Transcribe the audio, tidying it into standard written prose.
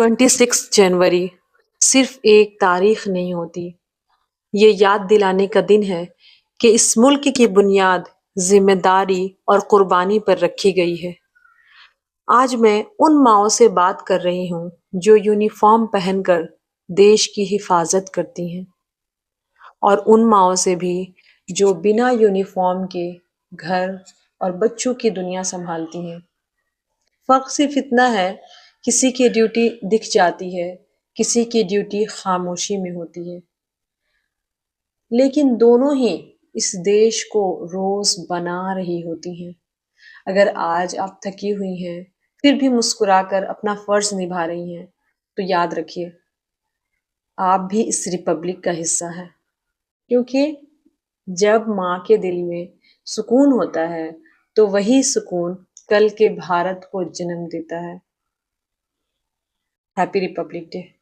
26 जनवरी सिर्फ एक तारीख नहीं होती, ये याद दिलाने का दिन है कि इस मुल्क की बुनियाद जिम्मेदारी और कुर्बानी पर रखी गई है। आज मैं उन माँओं से बात कर रही हूँ जो यूनिफॉर्म पहनकर देश की हिफाजत करती हैं, और उन माँओं से भी जो बिना यूनिफॉर्म के घर और बच्चों की दुनिया संभालती हैं। फर्क सिर्फ इतना है, किसी की ड्यूटी दिख जाती है, किसी की ड्यूटी खामोशी में होती है, लेकिन दोनों ही इस देश को रोज बना रही होती हैं। अगर आज आप थकी हुई हैं, फिर भी मुस्कुराकर अपना फर्ज निभा रही हैं, तो याद रखिए, आप भी इस रिपब्लिक का हिस्सा हैं। क्योंकि जब माँ के दिल में सुकून होता है, तो वही सुकून कल के भारत को जन्म देता है। Happy Republic day.